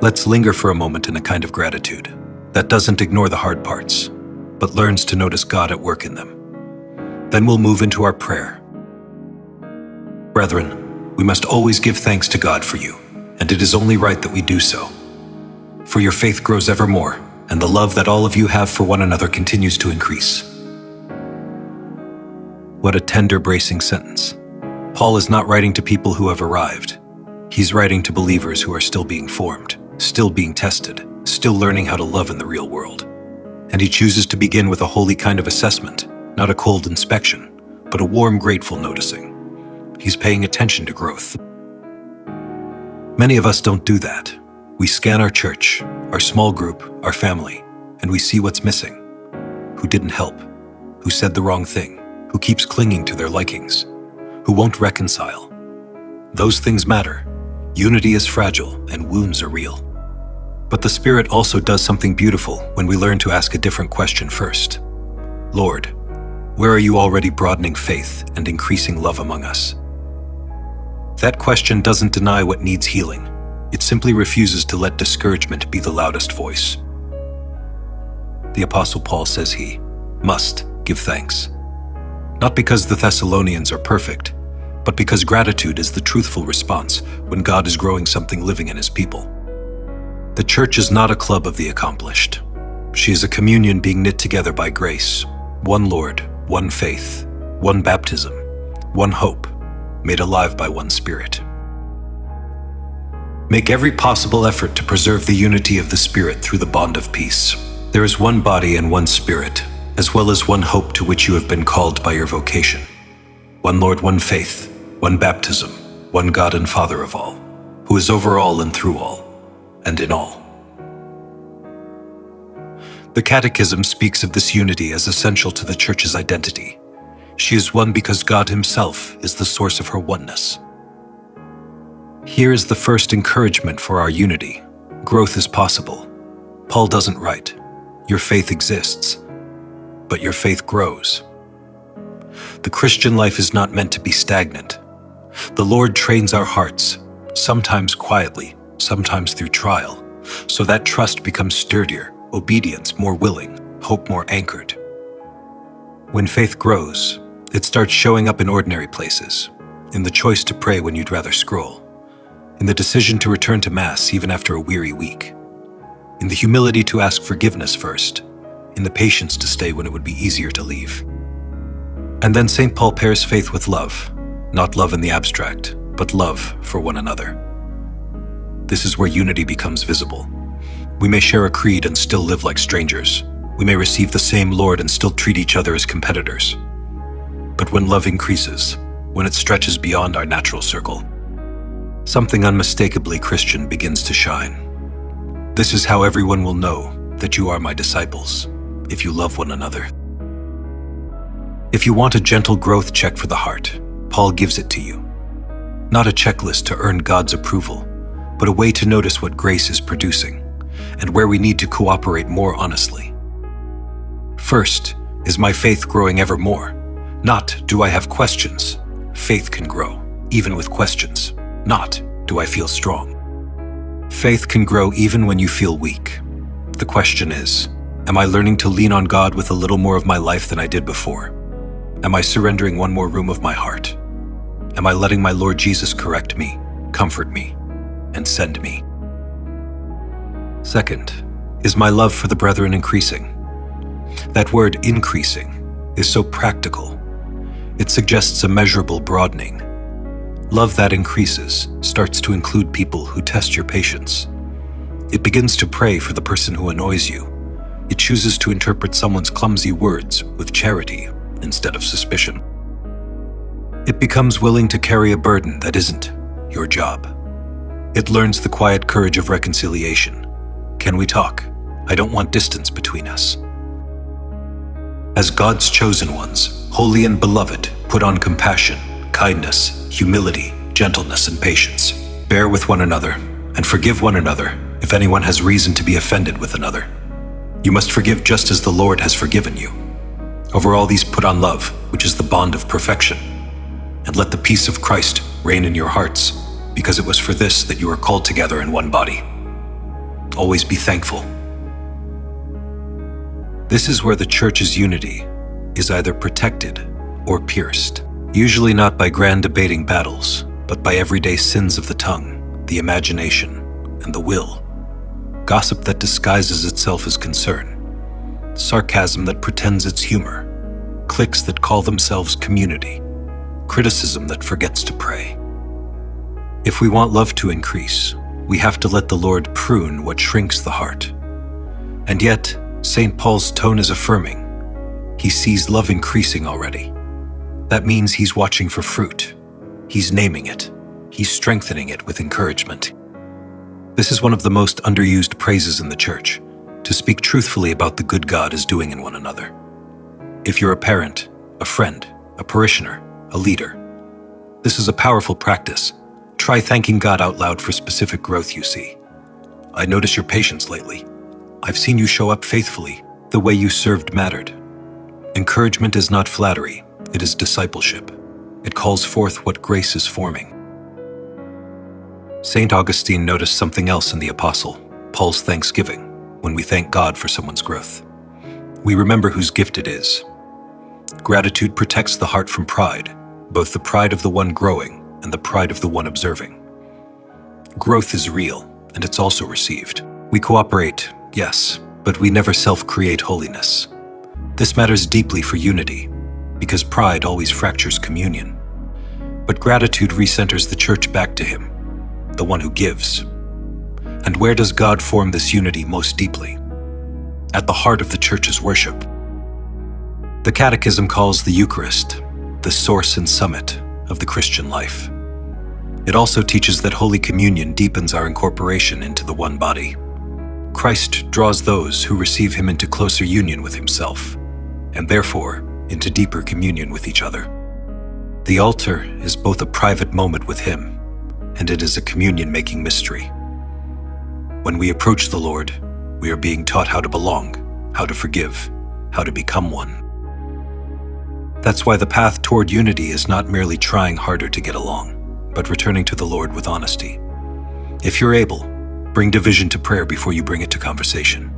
Let's linger for a moment in a kind of gratitude that doesn't ignore the hard parts, but learns to notice God at work in them. Then we'll move into our prayer. Brethren, we must always give thanks to God for you, and it is only right that we do so. For your faith grows ever more, and the love that all of you have for one another continues to increase. What a tender, bracing sentence. Paul is not writing to people who have arrived. He's writing to believers who are still being formed, still being tested, still learning how to love in the real world. And he chooses to begin with a holy kind of assessment, not a cold inspection, but a warm, grateful noticing. He's paying attention to growth. Many of us don't do that. We scan our church, our small group, our family, and we see what's missing. Who didn't help? Who said the wrong thing? Who keeps clinging to their likings? Who won't reconcile? Those things matter. Unity is fragile and wounds are real. But the Spirit also does something beautiful when we learn to ask a different question first. Lord, where are you already broadening faith and increasing love among us? That question doesn't deny what needs healing. It simply refuses to let discouragement be the loudest voice. The Apostle Paul says he must give thanks. Not because the Thessalonians are perfect, but because gratitude is the truthful response when God is growing something living in his people. The church is not a club of the accomplished. She is a communion being knit together by grace, one Lord, one faith, one baptism, one hope, made alive by one Spirit. Make every possible effort to preserve the unity of the Spirit through the bond of peace. There is one body and one Spirit, as well as one hope to which you have been called by your vocation. One Lord, one faith, one baptism, one God and Father of all, who is over all and through all, and in all. The Catechism speaks of this unity as essential to the Church's identity. She is one because God himself is the source of her oneness. Here is the first encouragement for our unity. Growth is possible. Paul doesn't write, "Your faith exists," but your faith grows. The Christian life is not meant to be stagnant. The Lord trains our hearts, sometimes quietly, sometimes through trial, so that trust becomes sturdier, obedience more willing, hope more anchored. When faith grows, it starts showing up in ordinary places, in the choice to pray when you'd rather scroll, in the decision to return to Mass even after a weary week, in the humility to ask forgiveness first, in the patience to stay when it would be easier to leave. And then St. Paul pairs faith with love, not love in the abstract, but love for one another. This is where unity becomes visible. We may share a creed and still live like strangers. We may receive the same Lord and still treat each other as competitors. But when love increases, when it stretches beyond our natural circle, something unmistakably Christian begins to shine. This is how everyone will know that you are my disciples, if you love one another. If you want a gentle growth check for the heart, Paul gives it to you. Not a checklist to earn God's approval, but a way to notice what grace is producing, and where we need to cooperate more honestly. First, is my faith growing ever more? Not, do I have questions? Faith can grow, even with questions. Not, do I feel strong? Faith can grow even when you feel weak. The question is, am I learning to lean on God with a little more of my life than I did before? Am I surrendering one more room of my heart? Am I letting my Lord Jesus correct me, comfort me, and send me? Second, is my love for the brethren increasing? That word increasing is so practical. It suggests a measurable broadening. Love that increases starts to include people who test your patience. It begins to pray for the person who annoys you. It chooses to interpret someone's clumsy words with charity instead of suspicion. It becomes willing to carry a burden that isn't your job. It learns the quiet courage of reconciliation. Can we talk? I don't want distance between us. As God's chosen ones, holy and beloved, put on compassion, kindness, humility, gentleness, and patience. Bear with one another, and forgive one another if anyone has reason to be offended with another. You must forgive just as the Lord has forgiven you. Over all these put on love, which is the bond of perfection. And let the peace of Christ reign in your hearts, because it was for this that you were called together in one body. Always be thankful. This is where the church's unity is either protected or pierced, usually not by grand debating battles, but by everyday sins of the tongue, the imagination, and the will. Gossip that disguises itself as concern, sarcasm that pretends it's humor, cliques that call themselves community, criticism that forgets to pray. If we want love to increase, we have to let the Lord prune what shrinks the heart. And yet, St. Paul's tone is affirming. He sees love increasing already. That means he's watching for fruit. He's naming it. He's strengthening it with encouragement. This is one of the most underused praises in the church, to speak truthfully about the good God is doing in one another. If you're a parent, a friend, a parishioner, a leader, this is a powerful practice. Try thanking God out loud for specific growth you see. I notice your patience lately. I've seen you show up faithfully. The way you served mattered. Encouragement is not flattery, it is discipleship. It calls forth what grace is forming. St. Augustine noticed something else in the apostle, Paul's thanksgiving, when we thank God for someone's growth. We remember whose gift it is. Gratitude protects the heart from pride, both the pride of the one growing and the pride of the one observing. Growth is real, and it's also received. We cooperate, yes, but we never self-create holiness. This matters deeply for unity, because pride always fractures communion. But gratitude recenters the church back to Him, the one who gives. And where does God form this unity most deeply? At the heart of the church's worship. The Catechism calls the Eucharist the source and summit of the Christian life. It also teaches that Holy Communion deepens our incorporation into the one body. Christ draws those who receive Him into closer union with Himself, and therefore into deeper communion with each other. The altar is both a private moment with Him, and it is a communion-making mystery. When we approach the Lord, we are being taught how to belong, how to forgive, how to become one. That's why the path toward unity is not merely trying harder to get along, but returning to the Lord with honesty. If you're able, bring division to prayer before you bring it to conversation.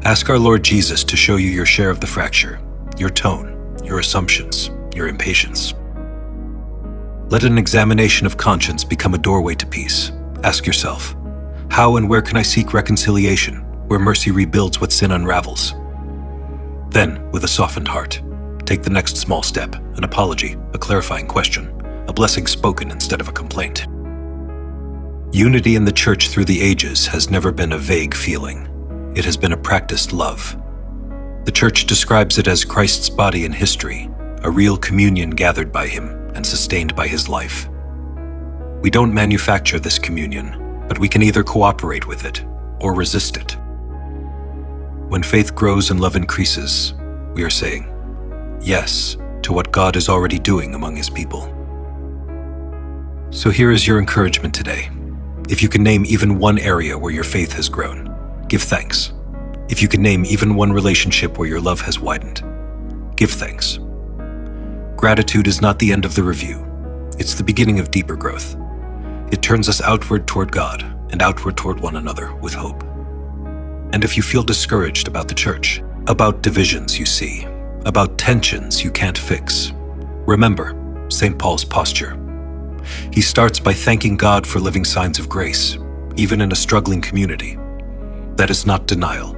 Ask our Lord Jesus to show you your share of the fracture, your tone, your assumptions, your impatience. Let an examination of conscience become a doorway to peace. Ask yourself, how and where can I seek reconciliation, where mercy rebuilds what sin unravels? Then, with a softened heart, take the next small step, an apology, a clarifying question, a blessing spoken instead of a complaint. Unity in the church through the ages has never been a vague feeling. It has been a practiced love. The church describes it as Christ's body in history, a real communion gathered by Him and sustained by His life. We don't manufacture this communion, but we can either cooperate with it or resist it. When faith grows and love increases, we are saying yes to what God is already doing among His people. So here is your encouragement today. If you can name even one area where your faith has grown, give thanks. If you can name even one relationship where your love has widened, give thanks. Gratitude is not the end of the review. It's the beginning of deeper growth. It turns us outward toward God and outward toward one another with hope. And if you feel discouraged about the church, about divisions you see, about tensions you can't fix, remember St. Paul's posture. He starts by thanking God for living signs of grace, even in a struggling community. That is not denial.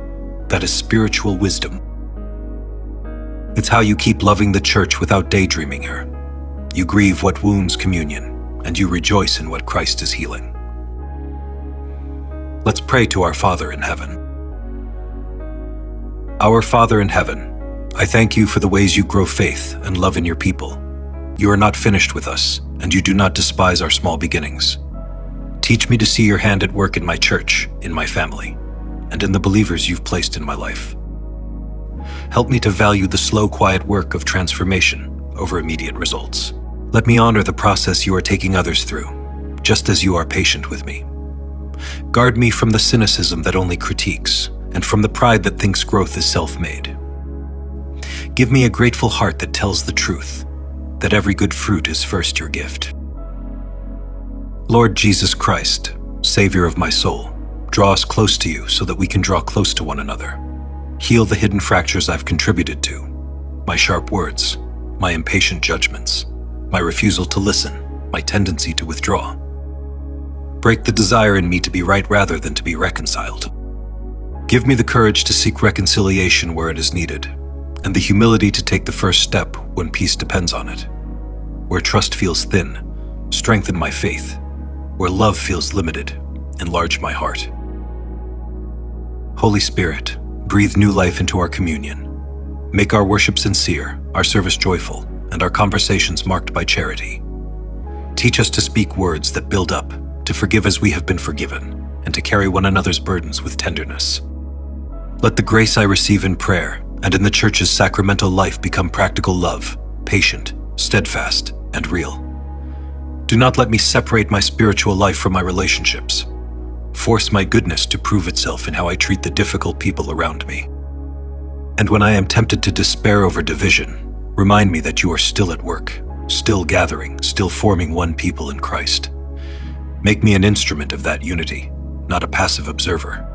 That is spiritual wisdom. It's how you keep loving the church without daydreaming her. You grieve what wounds communion, and you rejoice in what Christ is healing. Let's pray to our Father in heaven. Our Father in heaven, I thank you for the ways you grow faith and love in your people. You are not finished with us, and you do not despise our small beginnings. Teach me to see your hand at work in my church, in my family, and in the believers you've placed in my life. Help me to value the slow, quiet work of transformation over immediate results. Let me honor the process you are taking others through, just as you are patient with me. Guard me from the cynicism that only critiques, and from the pride that thinks growth is self-made. Give me a grateful heart that tells the truth, that every good fruit is first your gift. Lord Jesus Christ, Savior of my soul, Draw us close to you so that we can draw close to one another. Heal the hidden fractures I've contributed to, my sharp words, my impatient judgments, my refusal to listen, my tendency to withdraw. Break the desire in me to be right rather than to be reconciled. Give me the courage to seek reconciliation where it is needed, and the humility to take the first step when peace depends on it. Where trust feels thin, strengthen my faith. Where love feels limited, enlarge my heart. Holy Spirit, breathe new life into our communion. Make our worship sincere, our service joyful, and our conversations marked by charity. Teach us to speak words that build up, to forgive as we have been forgiven, and to carry one another's burdens with tenderness. Let the grace I receive in prayer and in the Church's sacramental life become practical love, patient, steadfast, and real. Do not let me separate my spiritual life from my relationships. Force my goodness to prove itself in how I treat the difficult people around me. And when I am tempted to despair over division, remind me that you are still at work, still gathering, still forming one people in Christ. Make me an instrument of that unity, not a passive observer.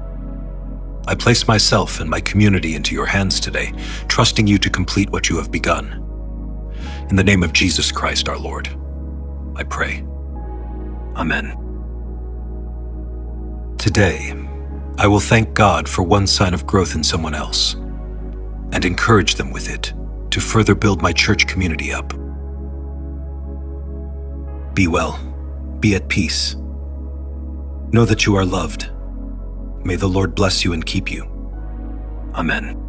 I place myself and my community into your hands today, trusting you to complete what you have begun. In the name of Jesus Christ our Lord, I pray. Amen. Today, I will thank God for one sign of growth in someone else, and encourage them with it to further build my church community up. Be well, be at peace. Know that you are loved. May the Lord bless you and keep you. Amen.